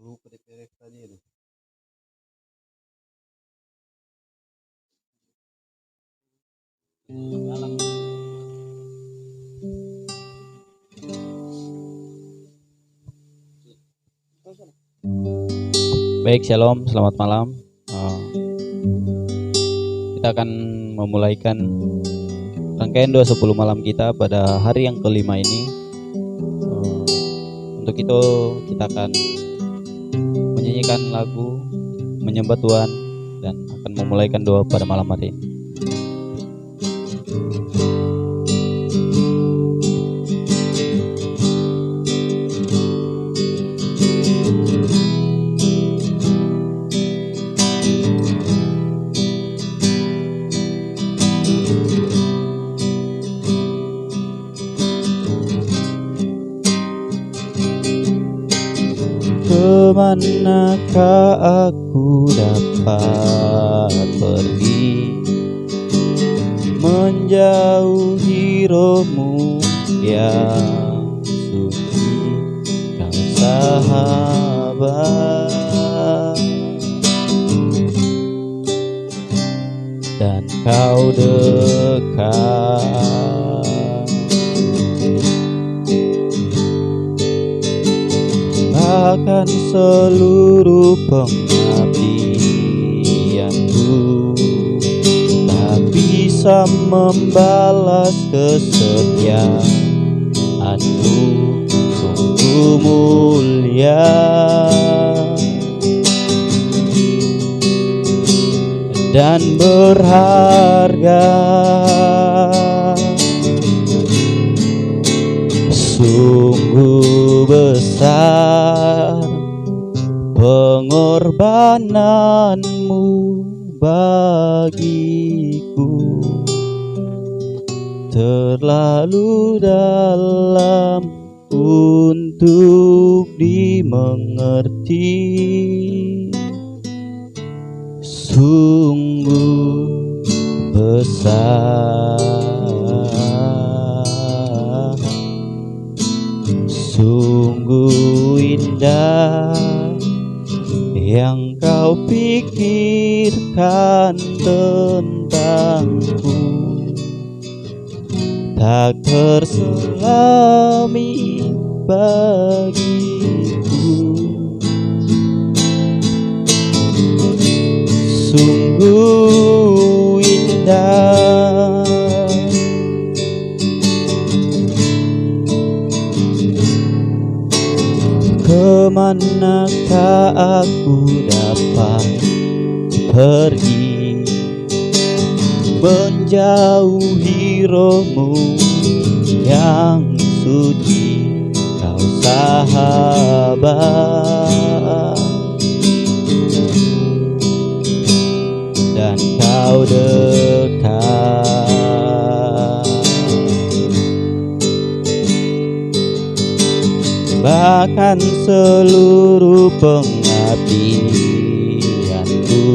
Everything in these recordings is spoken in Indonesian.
Lupa DP tadi itu. Baik, shalom, selamat malam. Kita akan memulaikan rangkaian doa 10 malam kita pada hari yang kelima ini. Untuk itu kita akan menyanyikan lagu menyembah Tuhan dan akan memulaikan doa pada malam hari ini. Kemanakah aku dapat pergi menjauhi rohmu yang suci, kau sahabat dan kau dekat. Bahkan seluruh pengabdianku tak bisa membalas kesetiaanmu, sungguh mulia dan berharga. Sungguh besar pengorbananmu bagiku, terlalu dalam untuk dimengerti. Sungguh besar, sungguh indah yang kau pikirkan tentangku, tak terselami bagiku. Sungguh indah, kemanakah aku dapat pergi menjauhi rohmu yang suci, kau sahabat dan kau dekat. Bahkan seluruh pengabdianku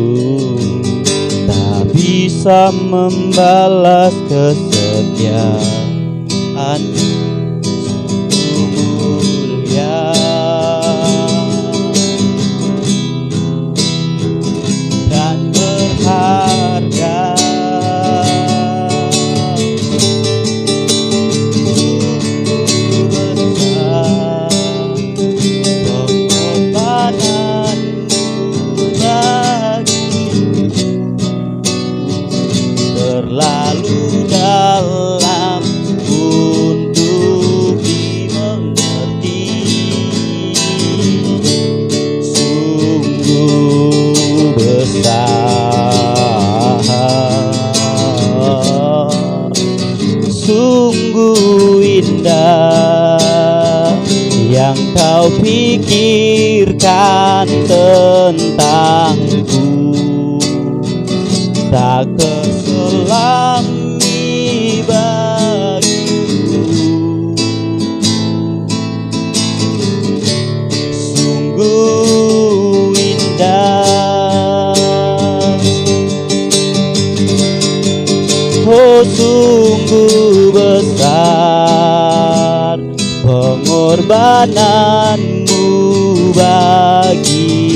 tak bisa membalas kesetiaanmu, sungguh mulia dan berharga. Terlalu dalam untuk dimengerti. Sungguh besar, sungguh indah yang kau pikirkan tentangku, tak terselami bagiku. Sungguh indah, oh sungguh besar pengorbananmu bagiku,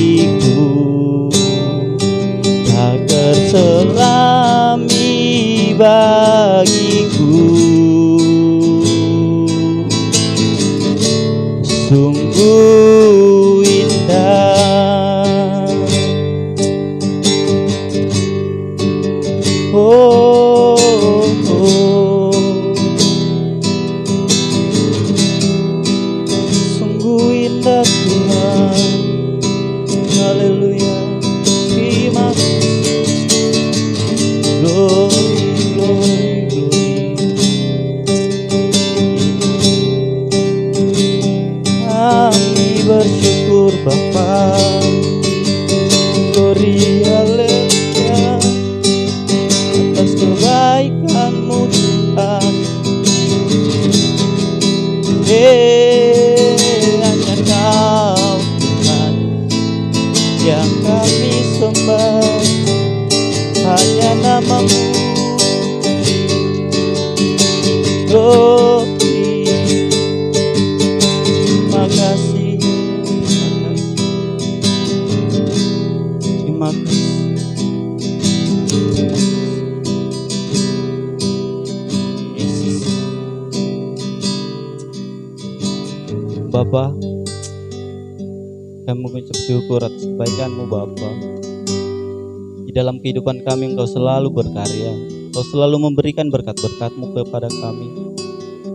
agar selami bagiku. Sungguh indah, oh, oh. Sungguh indah Tuhan, haleluya. Terima kasih, glory, glory, glory. Kami bersyukur Bapa, glory, haleluya, atas kebaikan-Mu Tuhan. Hanya Kau Tuhan yang kami sembah, hanya nama-Mu. Glory, terima kasih, terima kasih, Yesus. Bapa, kami mengucap syukur atas kebaikan-Mu Bapa. Di dalam kehidupan kami Engkau selalu berkarya, Engkau selalu memberikan berkat-berkat-Mu kepada kami.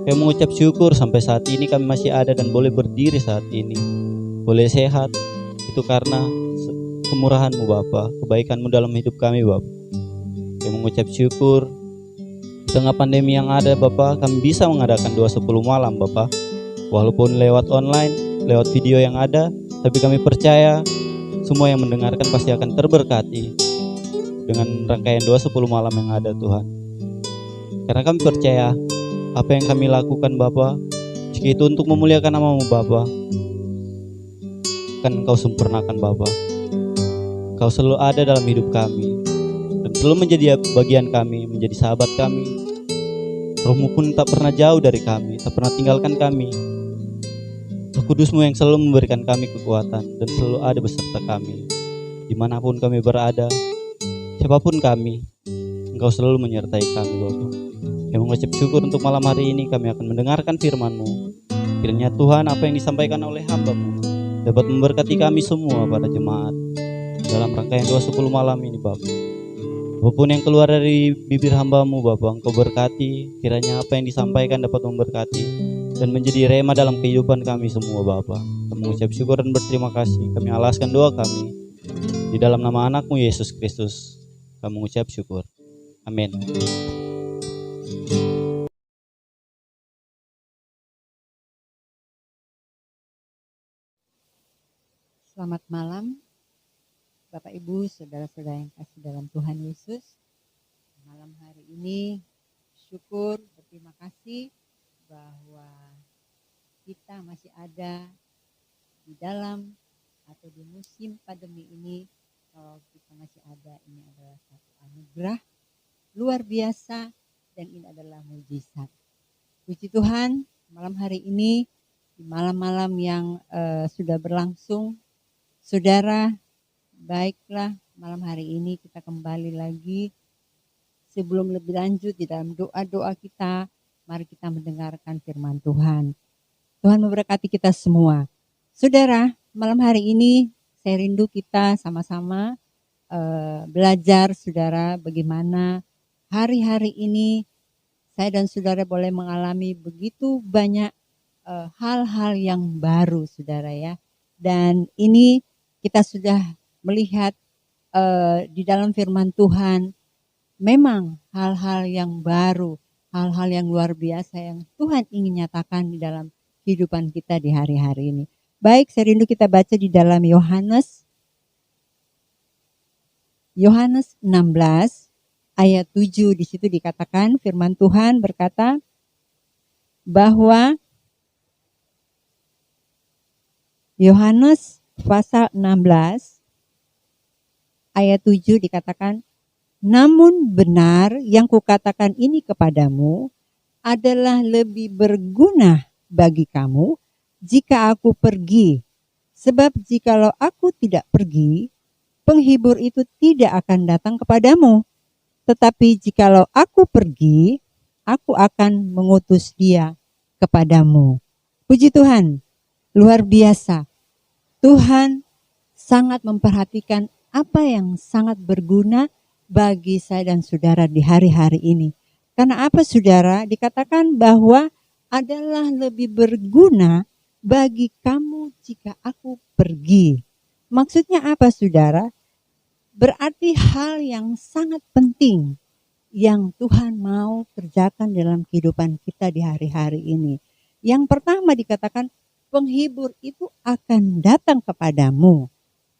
Kami mengucap syukur sampai saat ini kami masih ada dan boleh berdiri saat ini, boleh sehat. Itu karena kemurahan-Mu Bapa, kebaikan-Mu dalam hidup kami Bapa. Kami mengucap syukur di tengah pandemi yang ada Bapa, kami bisa mengadakan doa 10 malam Bapa. Walaupun lewat online, lewat video yang ada, tapi kami percaya semua yang mendengarkan pasti akan terberkati dengan rangkaian doa 10 malam yang ada Tuhan. Karena kami percaya apa yang kami lakukan Bapa, jika itu untuk memuliakan nama-Mu Bapa, kan Engkau sempurnakan Bapa. Engkau selalu ada dalam hidup kami dan selalu menjadi bagian kami, menjadi sahabat kami. Roh-Mu pun tak pernah jauh dari kami, tak pernah tinggalkan kami. Roh Kudus-Mu yang selalu memberikan kami kekuatan dan selalu ada beserta kami dimanapun kami berada, siapapun kami. Engkau selalu menyertai kami Bapa. Kami mengucap syukur untuk malam hari ini kami akan mendengarkan firman-Mu. Kiranya Tuhan apa yang disampaikan oleh hamba-Mu dapat memberkati kami semua pada jemaat dalam rangkaian doa 10 malam ini Bapa. Apapun yang keluar dari bibir hamba-Mu Bapa, Engkau berkati. Kiranya apa yang disampaikan dapat memberkati dan menjadi rema dalam kehidupan kami semua Bapa. Kami mengucap syukur dan berterima kasih. Kami alaskan doa kami di dalam nama anak-Mu Yesus Kristus. Kami mengucap syukur. Amin. Selamat malam Bapak Ibu, saudara-saudara yang kasih dalam Tuhan Yesus. Malam hari ini syukur, berterima kasih bahwa kita masih ada di dalam atau di musim pandemi ini. Kalau kita masih ada, ini adalah satu anugerah luar biasa dan ini adalah mujizat. Puji Tuhan, malam hari ini di malam-malam yang sudah berlangsung, saudara, baiklah malam hari ini kita kembali lagi. Sebelum lebih lanjut di dalam doa-doa kita, mari kita mendengarkan firman Tuhan. Tuhan memberkati kita semua. Saudara, malam hari ini saya rindu kita sama-sama belajar saudara bagaimana hari-hari ini saya dan saudara boleh mengalami begitu banyak hal-hal yang baru saudara ya. Dan ini kita sudah melihat di dalam firman Tuhan memang hal-hal yang baru, hal-hal yang luar biasa yang Tuhan ingin nyatakan di dalam kehidupan kita di hari-hari ini. Baik, saya rindu kita baca di dalam Yohanes 16 ayat 7. Di situ dikatakan firman Tuhan berkata bahwa Yohanes pasal 16 ayat 7 dikatakan, namun benar yang kukatakan ini kepadamu adalah lebih berguna bagi kamu jika aku pergi. Sebab jikalau aku tidak pergi, penghibur itu tidak akan datang kepadamu. Tetapi jikalau aku pergi, aku akan mengutus dia kepadamu. Puji Tuhan, luar biasa. Tuhan sangat memperhatikan apa yang sangat berguna bagi saya dan saudara di hari-hari ini. Karena apa saudara? Dikatakan bahwa adalah lebih berguna bagi kamu jika aku pergi. Maksudnya apa saudara? Berarti hal yang sangat penting yang Tuhan mau kerjakan dalam kehidupan kita di hari-hari ini. Yang pertama dikatakan penghibur itu akan datang kepadamu.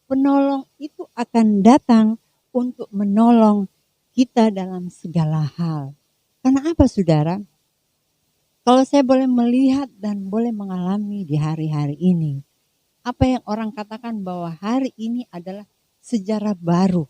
Penolong itu akan datang untuk menolong kita dalam segala hal. Karena apa saudara? Kalau saya boleh melihat dan boleh mengalami di hari-hari ini, apa yang orang katakan bahwa hari ini adalah sejarah baru.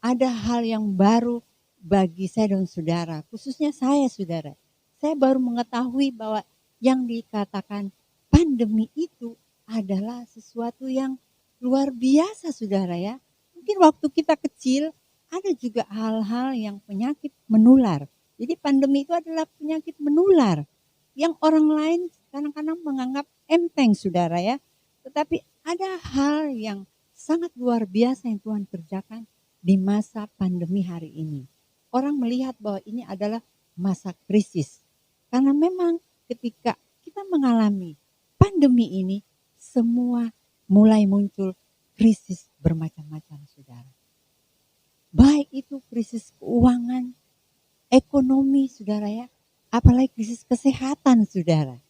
Ada hal yang baru bagi saya dan saudara, khususnya saya saudara. Saya baru mengetahui bahwa yang dikatakan pandemi itu adalah sesuatu yang luar biasa saudara ya. Mungkin waktu kita kecil ada juga hal-hal yang penyakit menular. Jadi pandemi itu adalah penyakit menular yang orang lain kadang-kadang menganggap enteng saudara ya. Tetapi ada hal yang sangat luar biasa yang Tuhan kerjakan di masa pandemi hari ini. Orang melihat bahwa ini adalah masa krisis. Karena memang ketika kita mengalami pandemi ini, semua mulai muncul krisis bermacam-macam saudara. Baik itu krisis keuangan, ekonomi saudara ya, apalagi krisis kesehatan saudara.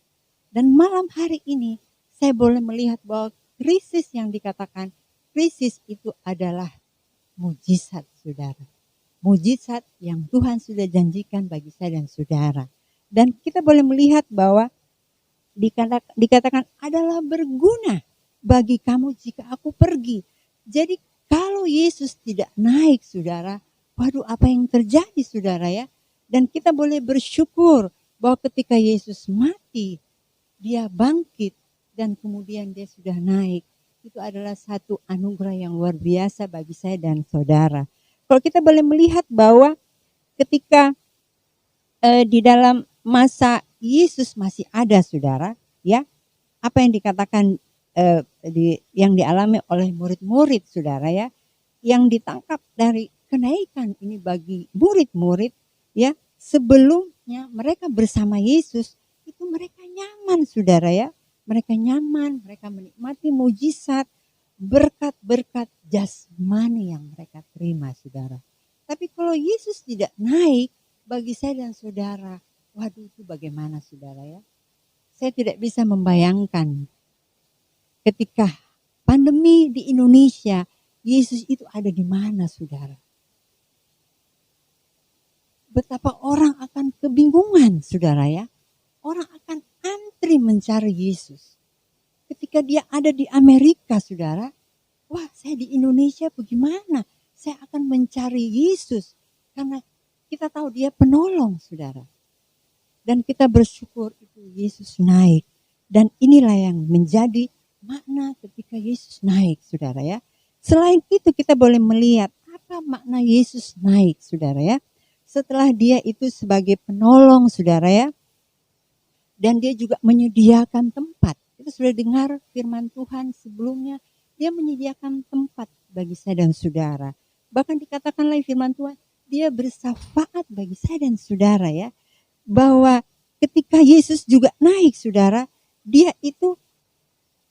Dan malam hari ini saya boleh melihat bahwa krisis yang dikatakan krisis itu adalah mujizat saudara. Mujizat yang Tuhan sudah janjikan bagi saya dan saudara. Dan kita boleh melihat bahwa dikatakan adalah berguna bagi kamu jika aku pergi. Jadi kalau Yesus tidak naik saudara, waduh apa yang terjadi saudara ya. Dan kita boleh bersyukur bahwa ketika Yesus mati, dia bangkit dan kemudian dia sudah naik. Itu adalah satu anugerah yang luar biasa bagi saya dan saudara. Kalau kita boleh melihat bahwa ketika di dalam masa Yesus masih ada saudara, ya apa yang dikatakan yang dialami oleh murid-murid saudara ya, yang ditangkap dari kenaikan ini bagi murid-murid ya, sebelumnya mereka bersama Yesus itu mereka nyaman saudara ya, mereka nyaman, mereka menikmati mujizat, berkat-berkat jasmani yang mereka terima saudara. Tapi kalau Yesus tidak naik bagi saya dan saudara, waduh itu bagaimana saudara ya? Saya tidak bisa membayangkan ketika pandemi di Indonesia, Yesus itu ada di mana saudara? Betapa orang akan kebingungan saudara ya. Orang akan antri mencari Yesus. Ketika dia ada di Amerika saudara, wah saya di Indonesia bagaimana? Saya akan mencari Yesus. Karena kita tahu dia penolong saudara. Dan kita bersyukur itu Yesus naik. Dan inilah yang menjadi makna ketika Yesus naik saudara ya. Selain itu kita boleh melihat apa makna Yesus naik saudara ya. Setelah dia itu sebagai penolong saudara ya. Dan dia juga menyediakan tempat. Kita sudah dengar firman Tuhan sebelumnya. Dia menyediakan tempat bagi saya dan saudara. Bahkan dikatakan lagi firman Tuhan. Dia bersafaat bagi saya dan saudara ya. Bahwa ketika Yesus juga naik saudara. Dia itu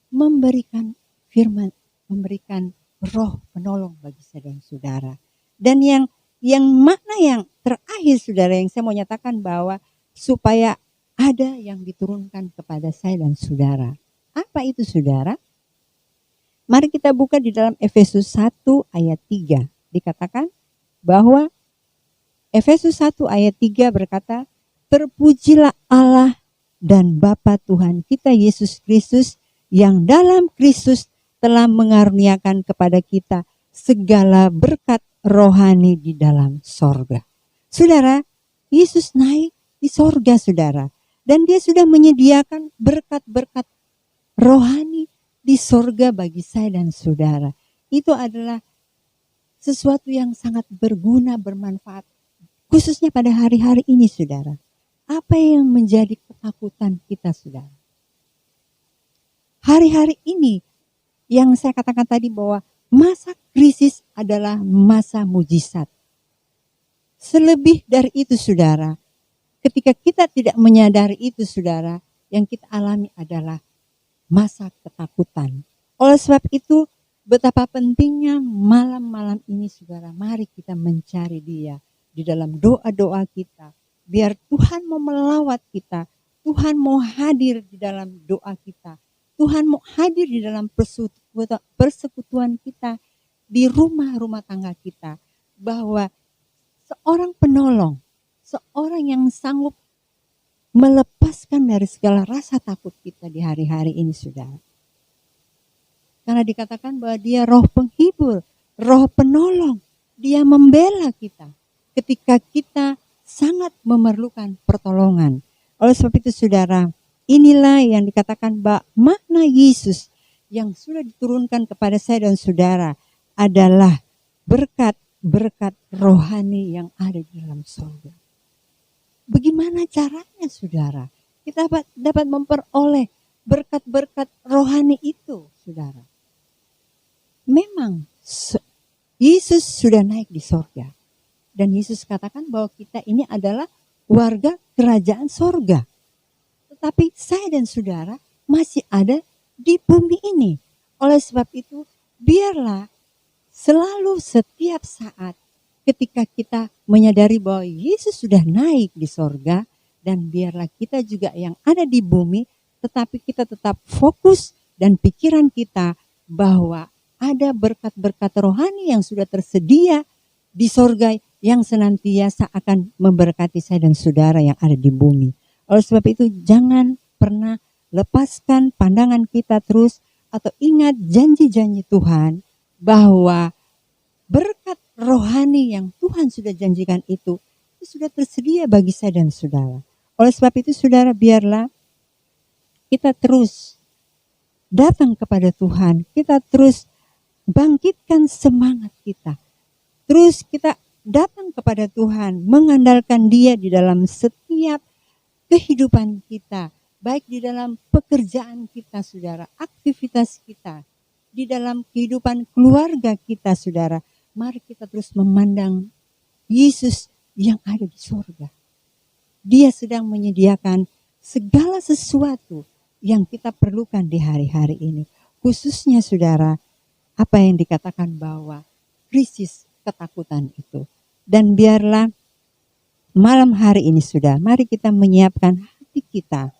memberikan firman. Memberikan roh penolong bagi saya dan saudara. Dan yang makna yang terakhir saudara yang saya mau nyatakan bahwa supaya ada yang diturunkan kepada saya dan saudara. Apa itu saudara? Mari kita buka di dalam Efesus 1 ayat 3. Dikatakan bahwa Efesus 1 ayat 3 berkata, terpujilah Allah dan Bapa Tuhan kita Yesus Kristus yang dalam Kristus telah mengaruniakan kepada kita segala berkat rohani di dalam sorga. Saudara, Yesus naik di sorga saudara. Dan dia sudah menyediakan berkat-berkat rohani di sorga bagi saya dan saudara. Itu adalah sesuatu yang sangat berguna, bermanfaat. Khususnya pada hari-hari ini, saudara. Apa yang menjadi ketakutan kita, saudara? Hari-hari ini yang saya katakan tadi bahwa masa krisis adalah masa mujizat. Selebih dari itu, saudara, ketika kita tidak menyadari itu, saudara, yang kita alami adalah masa ketakutan. Oleh sebab itu, betapa pentingnya malam-malam ini, saudara, mari kita mencari Dia di dalam doa-doa kita. Biar Tuhan mau melawat kita, Tuhan mau hadir di dalam doa kita, Tuhan mau hadir di dalam persekutuan kita, di rumah-rumah tangga kita, bahwa seorang penolong, seorang yang sanggup melepaskan dari segala rasa takut kita di hari-hari ini, saudara. Karena dikatakan bahwa Dia roh penghibur, roh penolong, Dia membela kita ketika kita sangat memerlukan pertolongan. Oleh sebab itu, saudara, inilah yang dikatakan bahwa makna Yesus yang sudah diturunkan kepada saya dan saudara adalah berkat-berkat rohani yang ada di dalam surga. Bagaimana caranya, saudara? Kita dapat memperoleh berkat-berkat rohani itu, saudara. Memang Yesus sudah naik di surga. Dan Yesus katakan bahwa kita ini adalah warga kerajaan surga. Tetapi saya dan saudara masih ada di bumi ini. Oleh sebab itu, biarlah selalu setiap saat ketika kita menyadari bahwa Yesus sudah naik di sorga, dan biarlah kita juga yang ada di bumi, tetapi kita tetap fokus dan pikiran kita bahwa ada berkat-berkat rohani yang sudah tersedia di sorga yang senantiasa akan memberkati saya dan saudara yang ada di bumi. Oleh sebab itu, jangan pernah lepaskan pandangan kita terus atau ingat janji-janji Tuhan bahwa berkat rohani yang Tuhan sudah janjikan itu sudah tersedia bagi saya dan saudara. Oleh sebab itu, saudara, biarlah kita terus datang kepada Tuhan, kita terus bangkitkan semangat kita. Terus kita datang kepada Tuhan, mengandalkan Dia di dalam setiap kehidupan kita, baik di dalam pekerjaan kita, saudara, aktivitas kita, di dalam kehidupan keluarga kita, saudara. Mari kita terus memandang Yesus yang ada di surga. Dia sedang menyediakan segala sesuatu yang kita perlukan di hari-hari ini. Khususnya, saudara, apa yang dikatakan bahwa krisis ketakutan itu. Dan biarlah malam hari ini, sudah, mari kita menyiapkan hati kita,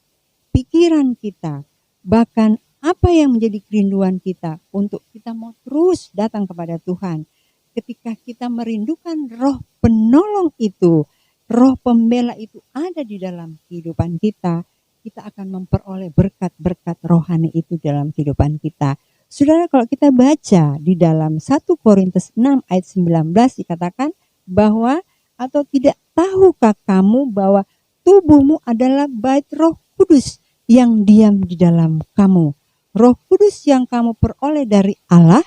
pikiran kita, bahkan apa yang menjadi kerinduan kita untuk kita mau terus datang kepada Tuhan. Ketika kita merindukan roh penolong itu, roh pembela itu ada di dalam kehidupan kita, kita akan memperoleh berkat-berkat rohani itu dalam kehidupan kita. Saudara, kalau kita baca di dalam 1 Korintus 6 ayat 19 dikatakan bahwa, atau tidak tahukah kamu bahwa tubuhmu adalah bait Roh Kudus yang diam di dalam kamu. Roh Kudus yang kamu peroleh dari Allah,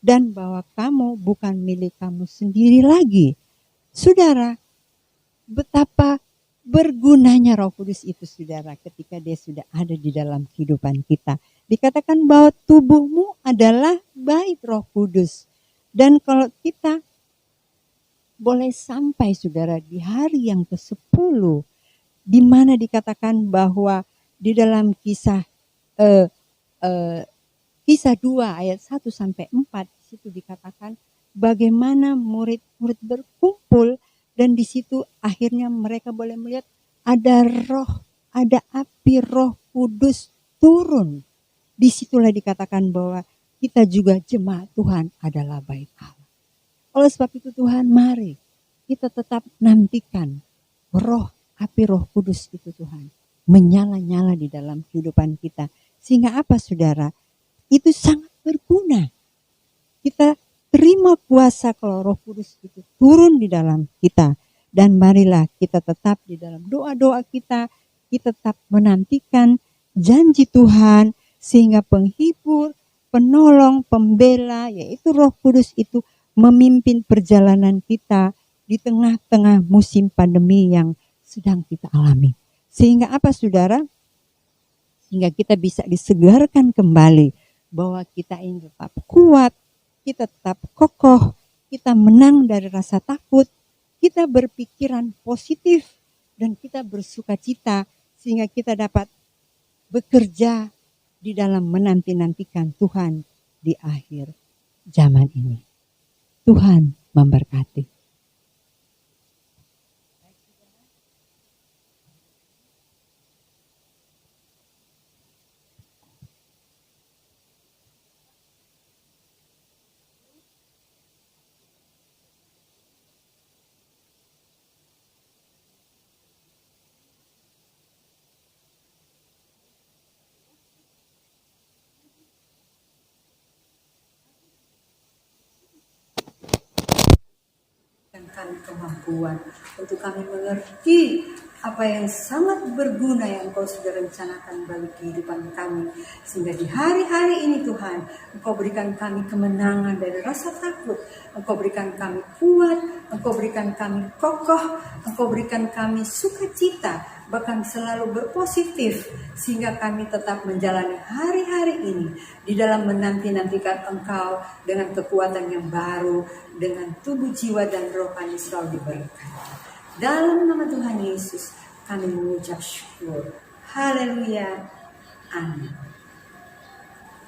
dan bahwa kamu bukan milik kamu sendiri lagi. Saudara, betapa bergunanya Roh Kudus itu, saudara, ketika dia sudah ada di dalam kehidupan kita. Dikatakan bahwa tubuhmu adalah bait Roh Kudus. Dan kalau kita boleh sampai, saudara, di hari yang ke-10, di mana dikatakan bahwa di dalam kisah 2 ayat 1 sampai 4, di situ dikatakan bagaimana murid-murid berkumpul, dan di situ akhirnya mereka boleh melihat ada roh, ada api Roh Kudus turun. Disitulah dikatakan bahwa kita juga jemaat Tuhan adalah bait Allah. Oleh sebab itu, Tuhan, mari kita tetap nantikan roh, api Roh Kudus itu, Tuhan, menyala-nyala di dalam kehidupan kita. Sehingga apa, saudara? Itu sangat berguna. Kita terima kuasa kalau Roh Kudus itu turun di dalam kita. Dan marilah kita tetap di dalam doa-doa kita tetap menantikan janji Tuhan, sehingga penghibur, penolong, pembela, yaitu Roh Kudus itu memimpin perjalanan kita di tengah-tengah musim pandemi yang sedang kita alami. Sehingga apa saudara? Sehingga kita bisa disegarkan kembali bahwa kita ini tetap kuat, kita tetap kokoh, kita menang dari rasa takut, kita berpikiran positif, dan kita bersuka cita sehingga kita dapat bekerja di dalam menanti-nantikan Tuhan di akhir zaman ini. Tuhan memberkati. Kami kemampuan untuk kami mengerti apa yang sangat berguna yang Engkau sudah rencanakan bagi kehidupan kami, sehingga di hari-hari ini Tuhan Engkau berikan kami kemenangan dari rasa takut, Engkau berikan kami kuat, Engkau berikan kami kokoh, Engkau berikan kami sukacita, bahkan selalu berpositif, sehingga kami tetap menjalani hari-hari ini di dalam menanti-nantikan Engkau dengan kekuatan yang baru, dengan tubuh, jiwa, dan roh kami selalu diberkati. Dalam nama Tuhan Yesus kami mengucap syukur. Haleluya. Amin.